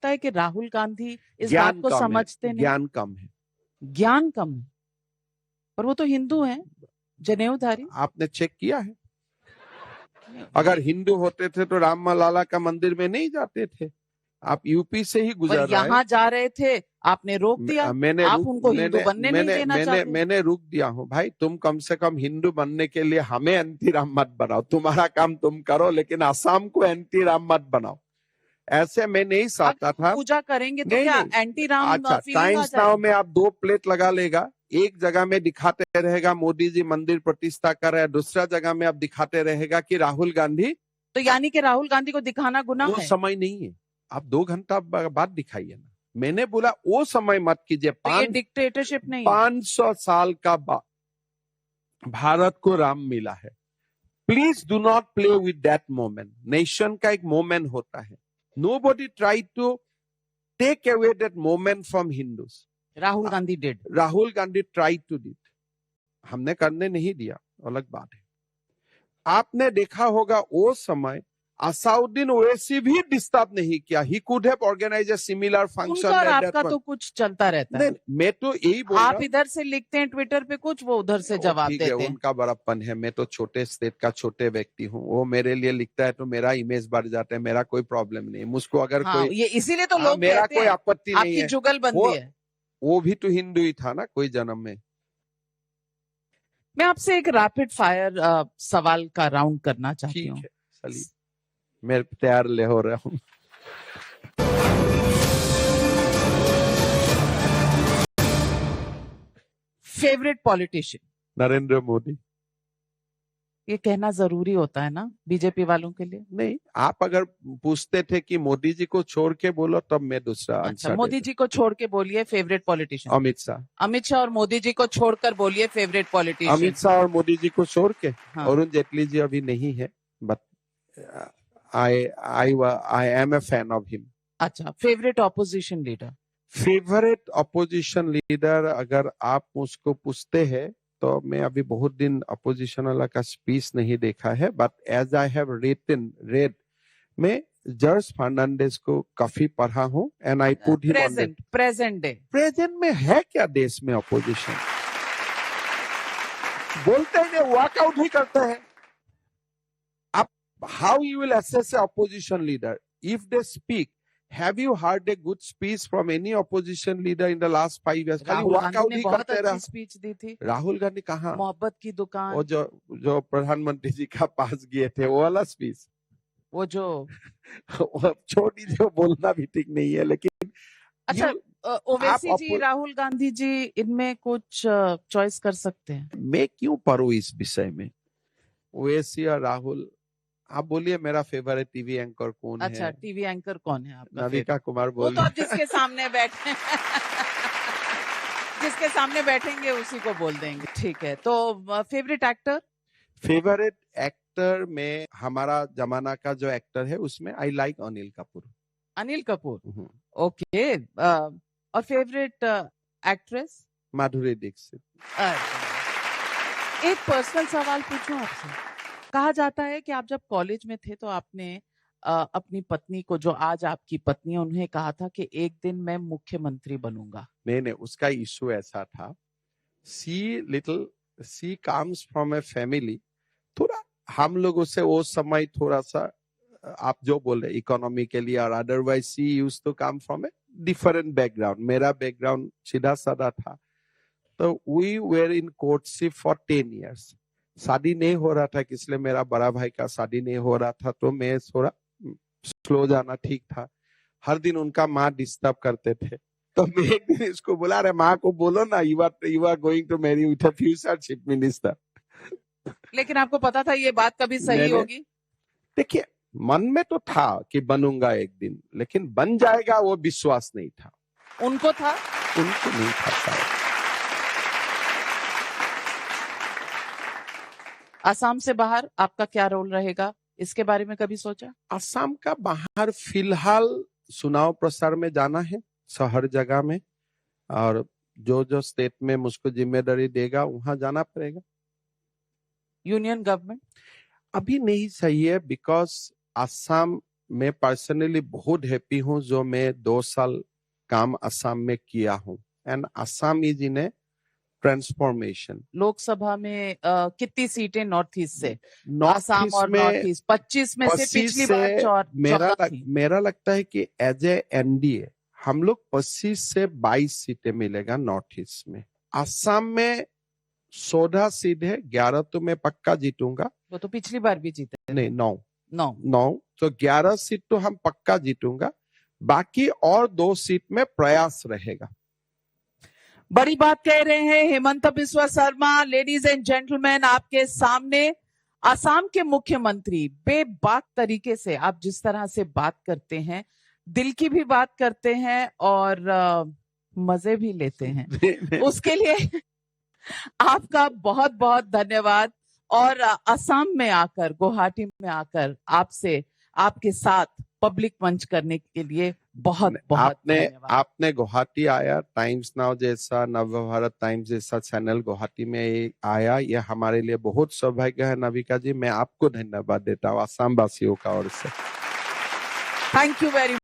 लगता है कि राहुल गांधी इस ज्ञान बात को कम है, समझते नहीं? ज्ञान कम है। ज्ञान कम है, पर वो तो हिंदू हैं, जनेऊधारी। आपने चेक किया है? अगर हिंदू होते थे तो राम लाला का मंदिर में नहीं जाते थे। आप यूपी से ही पर गुजर रहे यहाँ जा रहे थे, आपने रोक दिया। मैंने आप रुक उनको हिंदू मैंने बनने नहीं मैंने देना मैंने चाहते। मैंने रुक दिया हूँ भाई। तुम कम से कम हिंदू बनने के लिए हमें एंटी राम मत बनाओ। तुम्हारा काम तुम करो, लेकिन आसाम को एंटी राम मत बनाओ। ऐसे मैं नहीं चाहता था। पूजा करेंगे तो नहीं, क्या नहीं। एंटी राम अच्छा, फीलिंग आ टाइम्स नाउ जाएगी? में आप 2 प्लेट लगा लेगा। एक जगह में दिखाते रहेगा मोदी जी मंदिर प्रतिष्ठा कर रहे हैं, दूसरा जगह में आप दिखाते रहेगा कि राहुल गांधी। तो यानी कि राहुल गांधी को दिखाना गुनाह वो है? समय नहीं है। आप 2 घंटा बाद दिखाइए ना। मैंने बोला वो समय मत कीजिए। तो ये डिक्टेटरशिप नहीं है? 500 साल का भारत को राम मिला है। Please do not play with that moment. Nation का एक मोमेंट होता है। Nobody try to take away that moment from Hindus. Rahul Gandhi did. Rahul Gandhi try to did. हमने करने नहीं दिया, अलग बात है। आपने देखा होगा वो समय असाउद्दीन ओवैसी भी डिस्टर्ब नहीं किया। He could have organise a similar function. उनका और आपका तो कुछ चलता रहता है। मैं तो यही बोल रहा आप इधर से लिखते हैं ट्विटर पे कुछ, वो उधर से जवाब देते हैं। उनका बड़प्पन है। मैं तो छोटे स्टेट का छोटे व्यक्ति हूँ। वो मेरे लिए लिखता है तो मेरा इमेज बढ़ जाता है। मेरा कोई प्रॉब्लम नहीं। मुझको अगर कोई ये इसीलिए तो लोग मेरा कहते कोई हैं आपत्ति नहीं आपकी है। जुगलबंदी है। वो भी तो हिंदू ही था ना कोई जन्म में। मैं आपसे एक रैपिड फायर सवाल का राउंड करना चाहती हूँ। चलिए, मैं तैयार ले हो रहा हूँ। Favourite politician? नरेंद्र मोदी। ये कहना जरूरी होता है ना बीजेपी वालों के लिए? नहीं, आप अगर पूछते थे कि मोदी जी को छोड़ के बोलो तब मैं दूसरा आंसर। मोदी जी को छोड़ के बोलिए फेवरेट पॉलिटिशियन। अमित शाह। अमित शाह और मोदी जी को छोड़कर बोलिए फेवरेट पॉलिटिशियन। अमित शाह और मोदी जी को छोड़ के? हाँ। अरुण जेटली जी अभी नहीं है, but I am a fan of him. अच्छा, favourite opposition leader? Favourite opposition leader अगर आप मुझको पूछते हैं तो मैं अभी बहुत दिन अपोजिशन वाला का स्पीच नहीं देखा है, but as I have read मैं जॉर्ज फर्नांडिस को काफी पढ़ा हूँ and I put him on the present में है क्या देश में अपोजिशन? बोलते हैं, वॉकआउट ही करते हैं। आप how you will assess A opposition leader if they speak? Have you heard a good speech from any opposition leader in the last 5 years? Rahul Gandhi ने बहुत अच्छी स्पीच दी थी। राहुल गांधी कहाँ? मोहब्बत की दुकान। वो जो प्रधानमंत्री जी का पास गए थे वो वाला स्पीच। वो जो छोड़ दीजिए, बोलना भी ठीक नहीं है, लेकिन अच्छा ओवैसी जी, राहुल गांधी जी, इनमें कुछ चॉइस कर सकते हैं? मैं क्यों पढ़ूं इस विषय में? ओवैसी और राहुल, आप बोलिए मेरा फेवरेट टीवी एंकर कौन है? अच्छा, टीवी एंकर कौन है आपका? नविका कुमार बोल। वो तो जिसके सामने बैठे जिसके सामने बैठेंगे उसी को बोल देंगे। ठीक है, तो फेवरेट एक्टर? फेवरेट एक्टर में हमारा जमाना का जो एक्टर है उसमें I like Anil Kapoor. Anil Kapoor, okay. और फेवरेट एक्ट्रेस? माधुरी दीक्षित। एक पर्सनल सवाल पूछूं आपसे। कहा जाता है कि आप जब कॉलेज में थे तो आपने अपनी पत्नी को, जो आज आपकी पत्नी है, उन्हें कहा था कि एक दिन मैं मुख्यमंत्री बनूंगा। नहीं, उसका इशू ऐसा था, सी कम्स फ्रॉम ए फैमिली, थोड़ा हम लोगों से वो समय थोड़ा सा, आप जो बोल रहे इकोनॉमी के लिए, और otherwise she used to come from a different background. मेरा बैकग्राउंड सीधा साधा था, तो we were in courtship for 10 years। शादी नहीं हो रहा था, इसलिए मेरा बड़ा भाई का शादी नहीं हो रहा था, तो मैं थोड़ा स्लो जाना ठीक था। हर दिन उनका माँ डिस्टर्ब करते थे, तो मैं एक दिन इसको बोला, अरे माँ को बोलो ना, you are going to marry with a future chief minister. लेकिन आपको पता था ये बात कभी सही होगी? देखिए, मन में तो था कि बनूंगा एक दिन, लेकिन बन जाएगा वो विश्वास नहीं था। उनको था? उनको नहीं था शायद। असम से बाहर आपका क्या रोल रहेगा, इसके बारे में कभी सोचा? असम का बाहर फिलहाल चुनाव प्रचार में जाना है, हर जगह में, और जो स्टेट में मुझको जिम्मेदारी देगा वहां जाना पड़ेगा। यूनियन गवर्नमेंट अभी नहीं सही है, बिकॉज असम मैं पर्सनली बहुत हैप्पी हूँ जो मैं 2 साल काम असम में किया हूँ and Assam is in A transformation. Lok Sabha में कितनी सीटें नॉर्थ ईस्ट से? नॉर्थ आसाम ईस्ट और नॉर्थ में ईस्ट 25 में से 25 पिछली से बार 14 थी। मेरा लगता है कि एज ए एनडीए हम लोग 25 से 22 सीटें मिलेगा नॉर्थ ईस्ट में। असम में 16 सीट है, 11 तो मैं पक्का जीतूंगा। वो तो पिछली बार भी जीते। नहीं 9 तो 11 सीट तो हम पक्का जीतूंगा, बाकी और 2 सीट में प्रयास रहेगा। बड़ी बात कह रहे हैं Hemant Biswa Sharma. Ladies and gentleman, आपके सामने असम के मुख्यमंत्री बेबाक तरीके से, आप जिस तरह से बात करते हैं, दिल की भी बात करते हैं और मजे भी लेते हैं। उसके लिए आपका बहुत बहुत धन्यवाद। और असम में आकर, गुवाहाटी में आकर आपसे, आपके साथ पब्लिक मंच करने के लिए बहुत बहुत धन्यवाद। आपने गुवाहाटी आया, टाइम्स नाउ जैसा, नवभारत टाइम्स जैसा चैनल गुवाहाटी में आया, ये हमारे लिए बहुत सौभाग्य है। नविका जी, मैं आपको धन्यवाद देता हूँ असम वासियों का ओर से। Thank you very